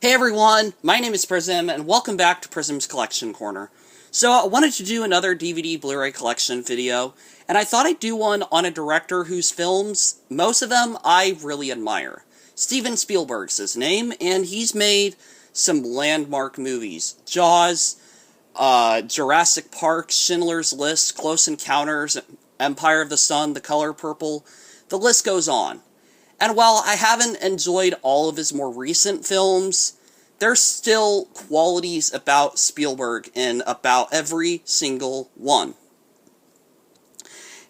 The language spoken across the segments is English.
Hey everyone, my name is Prism, and welcome back to Prism's Collection Corner. So I wanted to do another DVD Blu-ray collection video, and I thought I'd do one on a director whose films, most of them, I really admire. Steven Spielberg's his name, and he's made some landmark movies. Jaws, Jurassic Park, Schindler's List, Close Encounters, Empire of the Sun, The Color Purple, the list goes on. And while I haven't enjoyed all of his more recent films, there's still qualities about Spielberg in about every single one.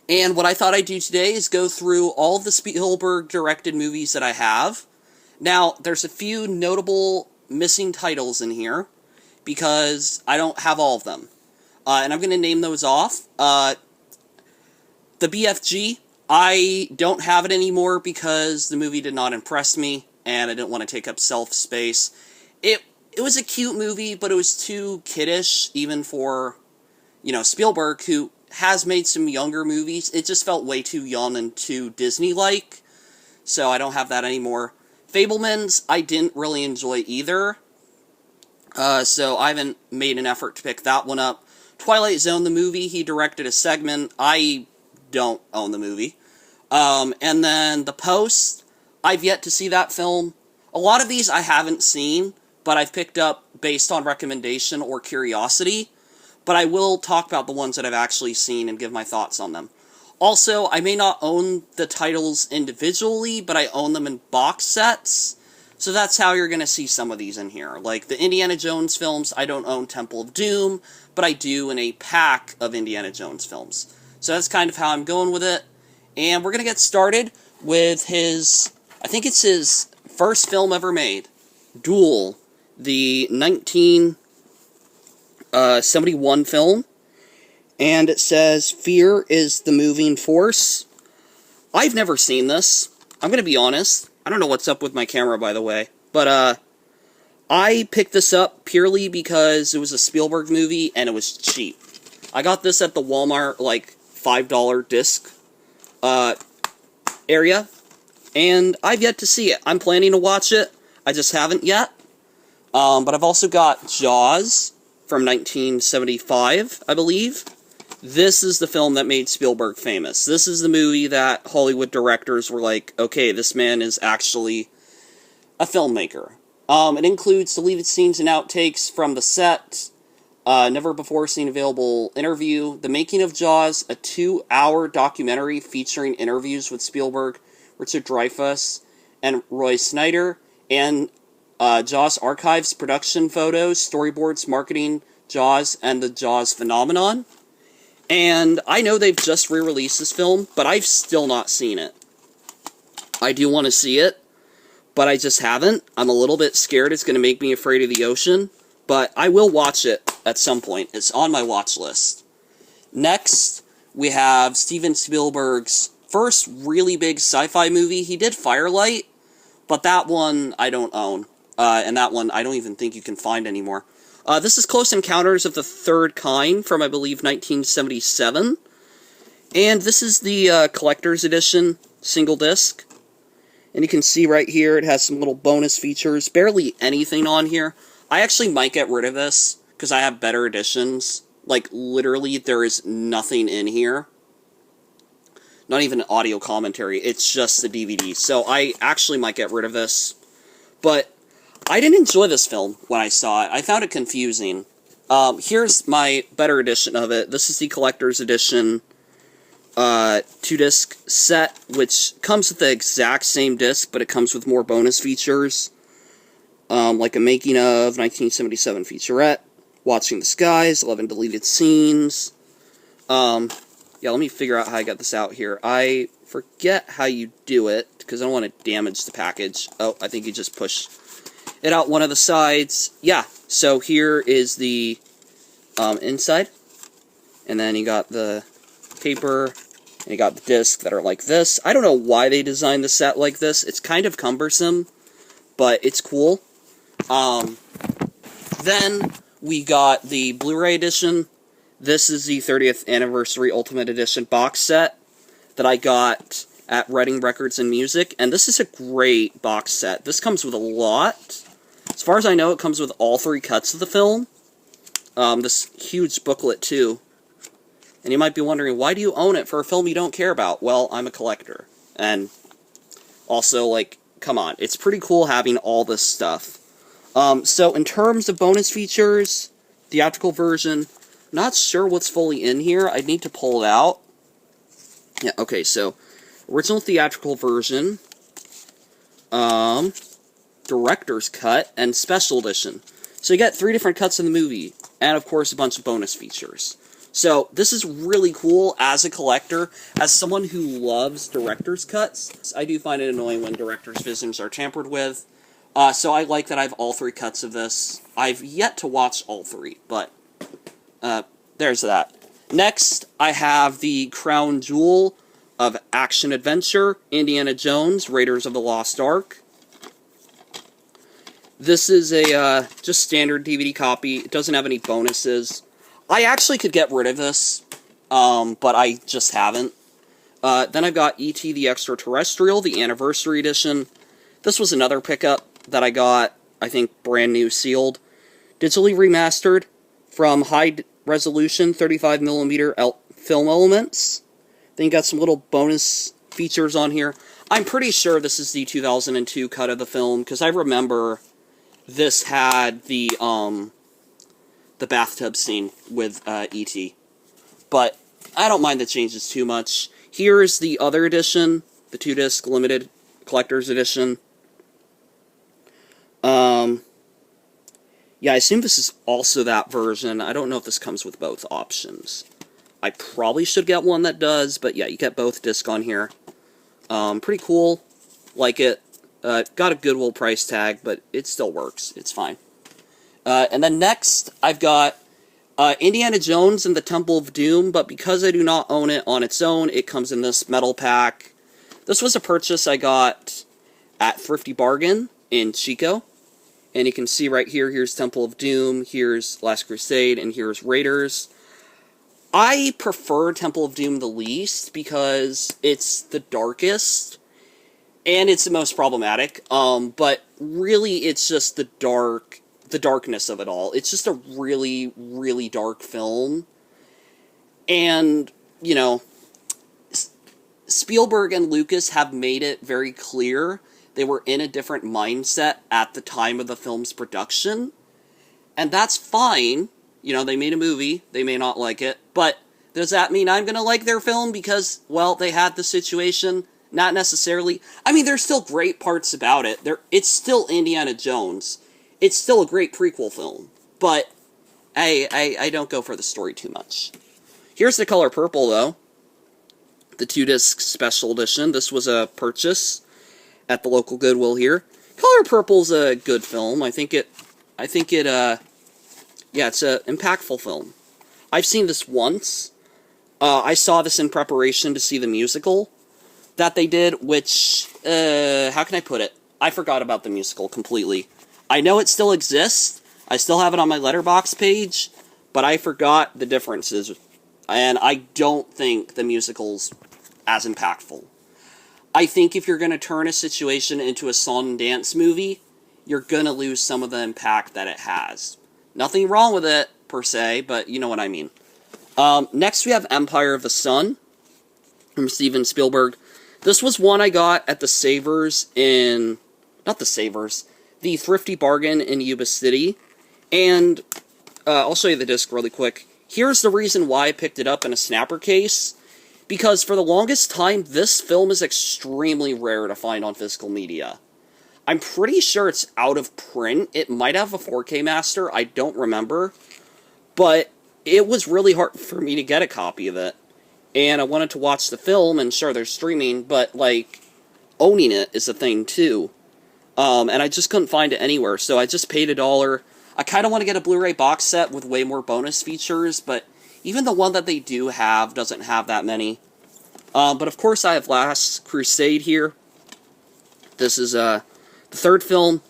And what I thought I'd do today is go through all of the Spielberg-directed movies that I have. Now, there's a few notable missing titles in here, because I don't have all of them. And I'm going to name those off. The BFG, I don't have it anymore because the movie did not impress me, and I didn't want to take up shelf space. It was a cute movie, but it was too kiddish, even for, Spielberg, who has made some younger movies. It just felt way too young and too Disney-like, so I don't have that anymore. Fabelmans, I didn't really enjoy either, so I haven't made an effort to pick that one up. Twilight Zone, the movie, he directed a segment. I don't own the movie. And then The Post, I've yet to see that film. A lot of these I haven't seen, but I've picked up based on recommendation or curiosity. But I will talk about the ones that I've actually seen and give my thoughts on them. Also, I may not own the titles individually, but I own them in box sets. So that's how you're going to see some of these in here. Like the Indiana Jones films, I don't own Temple of Doom, but I do in a pack of Indiana Jones films. So that's kind of how I'm going with it. And we're going to get started with his, I think it's his first film ever made, Duel, the 1971 film. And it says, "Fear is the moving force." I've never seen this. I'm going to be honest. I don't know what's up with my camera, by the way. But, I picked this up purely because it was a Spielberg movie and it was cheap. I got this at the Walmart, $5 disc area, and I've yet to see it. I'm planning to watch it. I just haven't yet. But I've also got Jaws from 1975, I believe. This is the film that made Spielberg famous. This is the movie that Hollywood directors were like, okay, this man is actually a filmmaker. It includes deleted scenes and outtakes from the set, never before seen available interview, The Making of Jaws, a 2-hour documentary featuring interviews with Spielberg, Richard Dreyfuss, and Roy Snyder, and Jaws archives, production photos, storyboards, marketing Jaws, and the Jaws phenomenon. And I know they've just re-released this film, but I've still not seen it. I do want to see it, but I just haven't. I'm a little bit scared it's going to make me afraid of the ocean, but I will watch it at some point. It's on my watch list. Next, we have Steven Spielberg's first really big sci-fi movie. He did Firelight, but that one I don't own. And that one I don't even think you can find anymore. This is Close Encounters of the Third Kind from, I believe, 1977. And this is the collector's edition single disc. And you can see right here it has some little bonus features. Barely anything on here. I actually might get rid of this because I have better editions. Like, literally, there is nothing in here. Not even an audio commentary. It's just the DVD. So I actually might get rid of this. But I didn't enjoy this film when I saw it. I found it confusing. Here's my better edition of it. This is the collector's edition 2-disc set, which comes with the exact same disc, but it comes with more bonus features. Like a making of 1977 featurette, Watching the Skies, 11 deleted scenes. Yeah, let me figure out how I got this out here. I forget how you do it, because I don't want to damage the package. Oh, I think you just push it out one of the sides. Yeah, so here is the inside. And then you got the paper, and you got the disc that are like this. I don't know why they designed the set like this. It's kind of cumbersome, but it's cool. Then we got the Blu-ray edition. This is the 30th Anniversary Ultimate Edition box set that I got at Reading Records and Music, and this is a great box set. This comes with a lot. As far as I know, it comes with all 3 cuts of the film. This huge booklet, too. And you might be wondering, why do you own it for a film you don't care about? Well, I'm a collector. And also, like, come on. It's pretty cool having all this stuff. So in terms of bonus features, theatrical version, not sure what's fully in here. I'd need to pull it out. Yeah, okay, so original theatrical version, director's cut, and special edition. So you get 3 different cuts of the movie, and of course a bunch of bonus features. So this is really cool as a collector, as someone who loves director's cuts. I do find it annoying when director's visions are tampered with. So I like that I have all 3 cuts of this. I've yet to watch all 3, but there's that. Next, I have the crown jewel of action-adventure, Indiana Jones, Raiders of the Lost Ark. This is a just standard DVD copy. It doesn't have any bonuses. I actually could get rid of this, but I just haven't. Then I've got E.T. the Extraterrestrial, the Anniversary Edition. This was another pickup that I got, I think, brand new sealed. Digitally remastered from high-resolution 35mm film elements. Then you got some little bonus features on here. I'm pretty sure this is the 2002 cut of the film, because I remember this had the bathtub scene with E.T. But I don't mind the changes too much. Here's the other edition, the 2-disc limited collector's edition. Yeah, I assume this is also that version. I don't know if this comes with both options. I probably should get one that does, but yeah, you get both discs on here. Pretty cool. Like it. Got a Goodwill price tag, but it still works. It's fine. And then next, I've got Indiana Jones and the Temple of Doom, but because I do not own it on its own, it comes in this metal pack. This was a purchase I got at Thrifty Bargain in Chico. And you can see right here, here's Temple of Doom, here's Last Crusade, and here's Raiders. I prefer Temple of Doom the least, because it's the darkest, and it's the most problematic, but really it's just the darkness of it all. It's just a really, really dark film, and, you know, Spielberg and Lucas have made it very clear they were in a different mindset at the time of the film's production, and that's fine. You know, they made a movie, they may not like it, but does that mean I'm gonna like their film because, well, they had the situation? Not necessarily. I mean, there's still great parts about it. It's still Indiana Jones. It's still a great prequel film, but I don't go for the story too much. Here's the color purple, though. The 2-disc special edition. This was a purchase at the local Goodwill here. Color Purple's a good film. I think it, yeah, it's an impactful film. I've seen this once. I saw this in preparation to see the musical that they did, which, how can I put it? I forgot about the musical completely. I know it still exists. I still have it on my Letterboxd page, but I forgot the differences, and I don't think the musical's as impactful. I think if you're going to turn a situation into a song and dance movie, you're going to lose some of the impact that it has. Nothing wrong with it, per se, but you know what I mean. Next we have Empire of the Sun from Steven Spielberg. This was one I got at the Savers in... not the Savers. The Thrifty Bargain in Yuba City. And I'll show you the disc really quick. Here's the reason why I picked it up in a snapper case. Because for the longest time, this film is extremely rare to find on physical media. I'm pretty sure it's out of print. It might have a 4K master, I don't remember. But it was really hard for me to get a copy of it. And I wanted to watch the film, and sure, there's streaming, but, like, owning it is a thing, too. And I just couldn't find it anywhere, so I just paid $1. I kind of want to get a Blu-ray box set with way more bonus features, but even the one that they do have doesn't have that many. But of course I have Last Crusade here. This is the third film.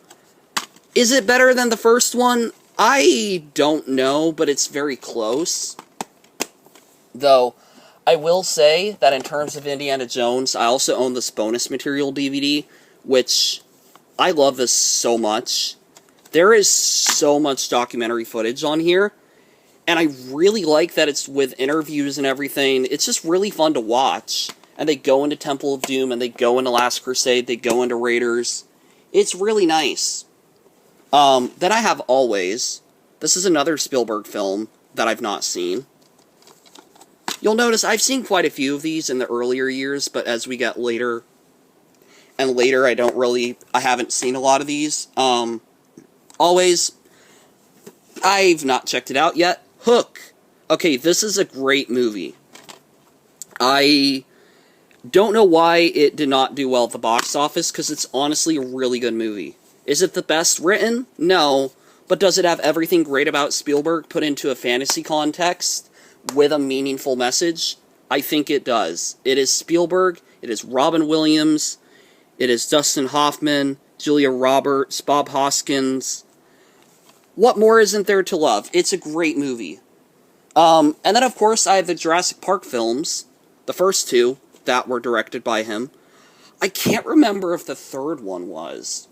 Is it better than the first one? I don't know, but it's very close. Though, I will say that in terms of Indiana Jones, I also own this bonus material DVD, which I love this so much. There is so much documentary footage on here, and I really like that it's with interviews and everything. It's just really fun to watch. And they go into Temple of Doom, and they go into Last Crusade, they go into Raiders. It's really nice. Then I have Always. This is another Spielberg film that I've not seen. You'll notice I've seen quite a few of these in the earlier years, but as we get later and later, I haven't seen a lot of these. Always, I've not checked it out yet. Hook. Okay, this is a great movie. I don't know why it did not do well at the box office, because it's honestly a really good movie. Is it the best written? No. But does it have everything great about Spielberg put into a fantasy context with a meaningful message? I think it does. It is Spielberg, it is Robin Williams, it is Dustin Hoffman, Julia Roberts, Bob Hoskins. What more isn't there to love? It's a great movie. And then, of course, I have the Jurassic Park films, the first two, that were directed by him. I can't remember if the third one was.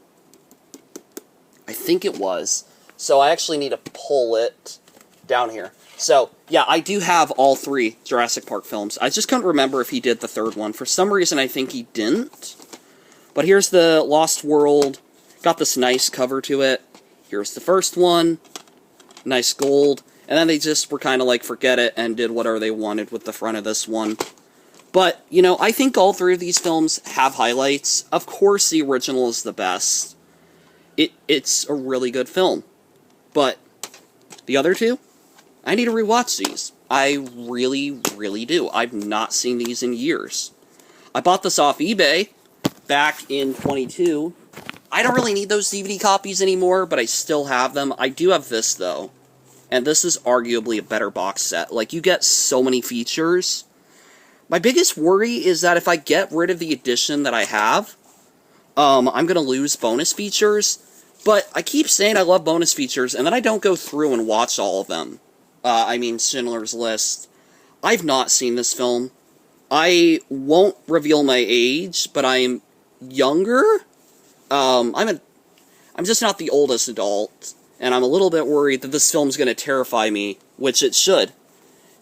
I think it was. So I actually need to pull it down here. So, yeah, I do have all three Jurassic Park films. I just couldn't remember if he did the third one. For some reason, I think he didn't. But here's the Lost World. Got this nice cover to it. Here's the first one. Nice gold. And then they just were kind of like, forget it, and did whatever they wanted with the front of this one. But, you know, I think all three of these films have highlights. Of course, the original is the best. It's a really good film. But the other two, I need to rewatch these. I really, really do. I've not seen these in years. I bought this off eBay back in 22. I don't really need those DVD copies anymore, but I still have them. I do have this, though. And this is arguably a better box set. Like, you get so many features. My biggest worry is that if I get rid of the edition that I have, I'm going to lose bonus features. But I keep saying I love bonus features, and then I don't go through and watch all of them. I mean, Schindler's List. I've not seen this film. I won't reveal my age, but I'm younger. I'm just not the oldest adult, and I'm a little bit worried that this film's going to terrify me, which it should.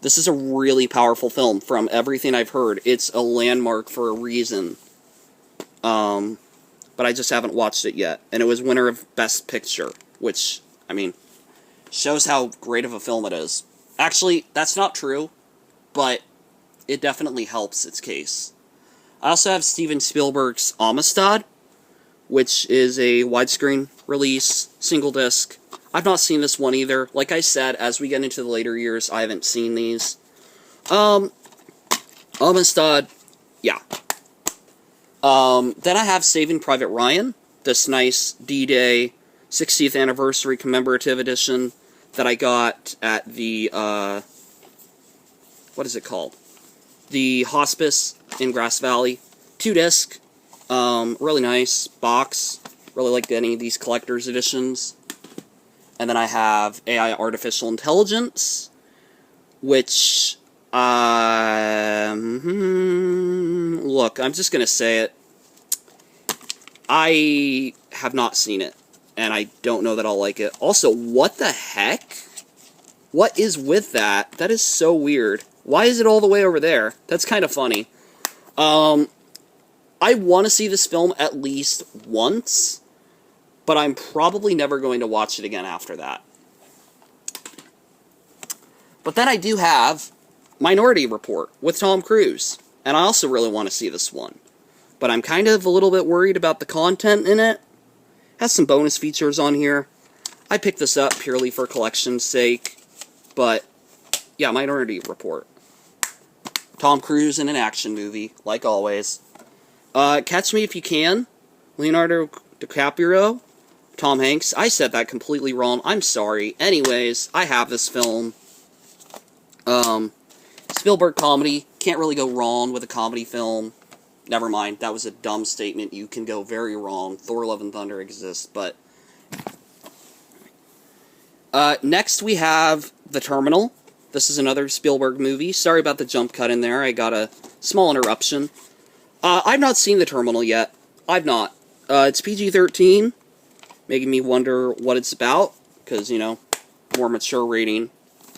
This is a really powerful film from everything I've heard. It's a landmark for a reason. But I just haven't watched it yet. And it was winner of Best Picture, which, I mean, shows how great of a film it is. Actually, that's not true, but it definitely helps its case. I also have Steven Spielberg's Amistad, which is a widescreen release, single disc. I've not seen this one either. Like I said, as we get into the later years, I haven't seen these. Amistad, yeah. Then I have Saving Private Ryan, this nice D-Day 60th Anniversary Commemorative Edition that I got at the, what is it called? The Hospice in Grass Valley. 2-disc, really nice box. Really like any of these collector's editions. And then I have AI Artificial Intelligence, which, look, I'm just going to say it. I have not seen it, and I don't know that I'll like it. Also, what the heck? What is with that? That is so weird. Why is it all the way over there? That's kind of funny. I want to see this film at least once, but I'm probably never going to watch it again after that. But then I do have Minority Report with Tom Cruise, and I also really want to see this one. But I'm kind of a little bit worried about the content in it. Has some bonus features on here. I picked this up purely for collection's sake, but yeah, Minority Report. Tom Cruise in an action movie, like always. Catch Me If You Can, Leonardo DiCaprio, Tom Hanks. I said that completely wrong. I'm sorry. Anyways, I have this film. Spielberg comedy. Can't really go wrong with a comedy film. Never mind. That was a dumb statement. You can go very wrong. Thor Love and Thunder exists, but... next we have The Terminal. This is another Spielberg movie. Sorry about the jump cut in there. I got a small interruption. I've not seen The Terminal yet. I've not. It's PG-13. making me wonder what it's about, because, you know, more mature rating.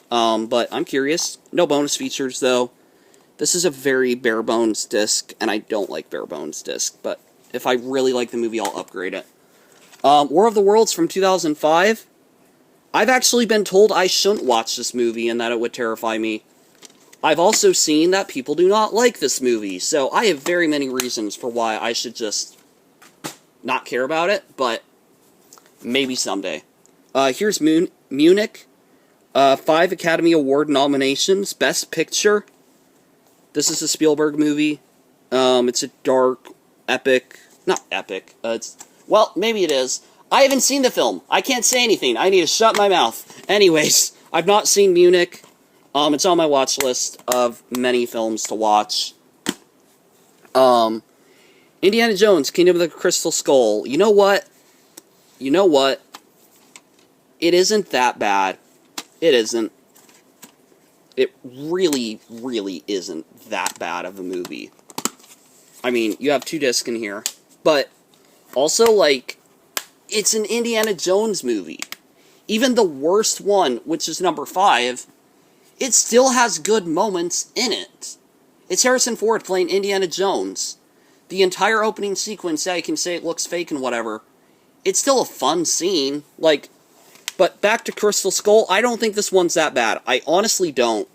But I'm curious. No bonus features, though. This is a very bare-bones disc, and I don't like bare-bones disc, but if I really like the movie, I'll upgrade it. War of the Worlds from 2005. I've actually been told I shouldn't watch this movie and that it would terrify me. I've also seen that people do not like this movie, so I have very many reasons for why I should just not care about it, but maybe someday. Here's Munich. 5 Academy Award nominations. Best Picture. This is a Spielberg movie. It's a dark, epic... Not epic. Well, maybe it is. I haven't seen the film. I can't say anything. I need to shut my mouth. Anyways, I've not seen Munich. It's on my watch list of many films to watch. Indiana Jones, Kingdom of the Crystal Skull. You know what? It isn't that bad. It isn't. It really, really isn't that bad of a movie. I mean, you have 2 discs in here. But, also, like, it's an Indiana Jones movie. Even the worst one, which is number 5, it still has good moments in it. It's Harrison Ford playing Indiana Jones. The entire opening sequence, yeah, you can say it looks fake and whatever. It's still a fun scene. Like, but back to Crystal Skull, I don't think this one's that bad. I honestly don't.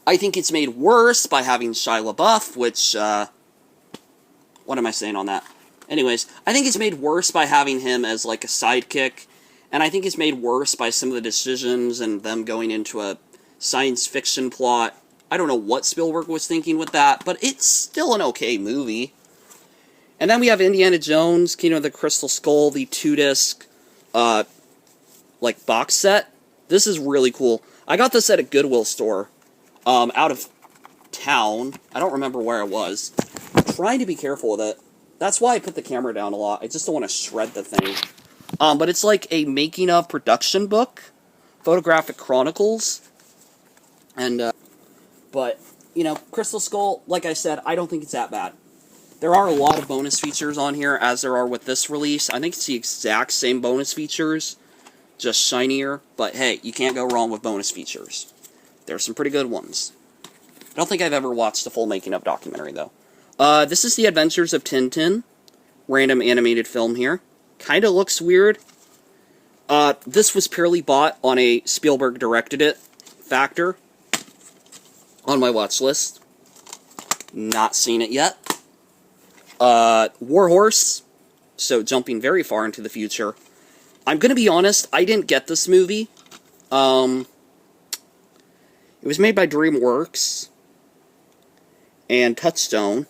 I think it's made worse by having Shia LaBeouf, which, what am I saying on that? Anyways, I think it's made worse by having him as, like, a sidekick, and I think it's made worse by some of the decisions and them going into a science fiction plot. I don't know what Spielberg was thinking with that, but it's still an okay movie. And then we have Indiana Jones, Kingdom of the Crystal Skull, the 2-disc, like, box set. This is really cool. I got this at a Goodwill store, out of town. I don't remember where I was. I'm trying to be careful with it. That's why I put the camera down a lot. I just don't want to shred the thing. But it's like a making-of production book. Photographic Chronicles. And, but, you know, Crystal Skull, like I said, I don't think it's that bad. There are a lot of bonus features on here, as there are with this release. I think it's the exact same bonus features, just shinier. But hey, you can't go wrong with bonus features. There's some pretty good ones. I don't think I've ever watched a full making-of documentary, though. This is The Adventures of Tintin. Random animated film here. Kinda looks weird. This was purely bought on a Spielberg directed it factor. On my watch list. Not seen it yet. Warhorse. So, jumping very far into the future. I'm gonna be honest, I didn't get this movie. It was made by DreamWorks. And Touchstone.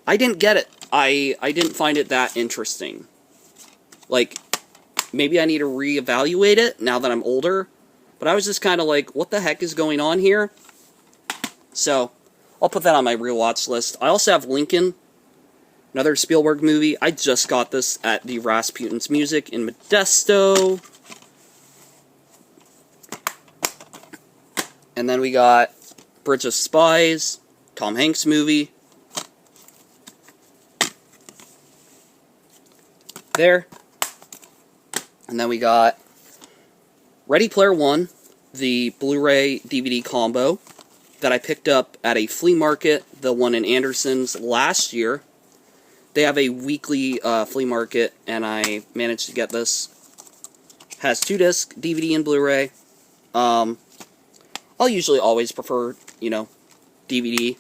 I didn't get it. I didn't find it that interesting. Like, maybe I need to reevaluate it now that I'm older. But I was just kind of like, what the heck is going on here? So, I'll put that on my rewatch list. I also have Lincoln, another Spielberg movie. I just got this at the Rasputin's Music in Modesto. And then we got Bridge of Spies, Tom Hanks movie. There. And then we got Ready Player One, the Blu-ray DVD combo that I picked up at a flea market, the one in Anderson's, last year. They have a weekly flea market, and I managed to get this. Has 2-disc, DVD and Blu-ray. I'll usually always prefer, you know, DVD.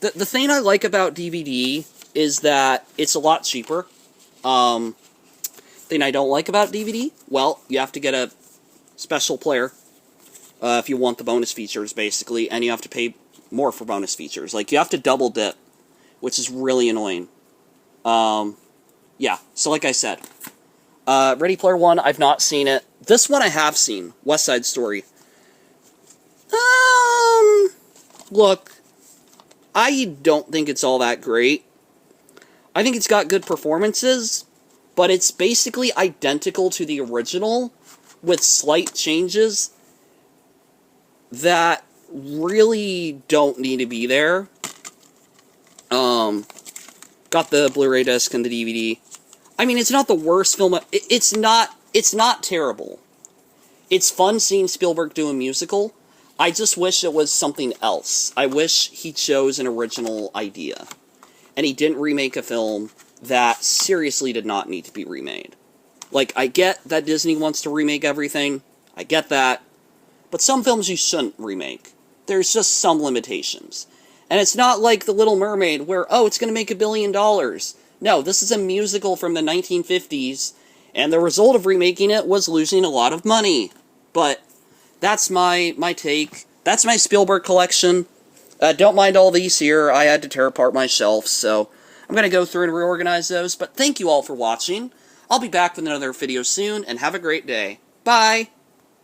The thing I like about DVD is that it's a lot cheaper. Thing I don't like about DVD, well, you have to get a special player if you want the bonus features, basically, and you have to pay more for bonus features. Like, you have to double dip, which is really annoying. Yeah, so like I said, Ready Player One, I've not seen it. This one I have seen, West Side Story. Look, I don't think it's all that great. I think it's got good performances, but it's basically identical to the original, with slight changes that really don't need to be there. Got the Blu-ray disc and the DVD. I mean, it's not the worst film. It's not terrible. It's fun seeing Spielberg do a musical. I just wish it was something else. I wish he chose an original idea. And he didn't remake a film that seriously did not need to be remade. Like, I get that Disney wants to remake everything. I get that. But some films you shouldn't remake. There's just some limitations. And it's not like The Little Mermaid, where, oh, it's going to make $1 billion. No, this is a musical from the 1950s, and the result of remaking it was losing a lot of money. But that's my take. That's my Spielberg collection. Don't mind all these here. I had to tear apart my shelf, so I'm going to go through and reorganize those. But thank you all for watching. I'll be back with another video soon, and have a great day. Bye!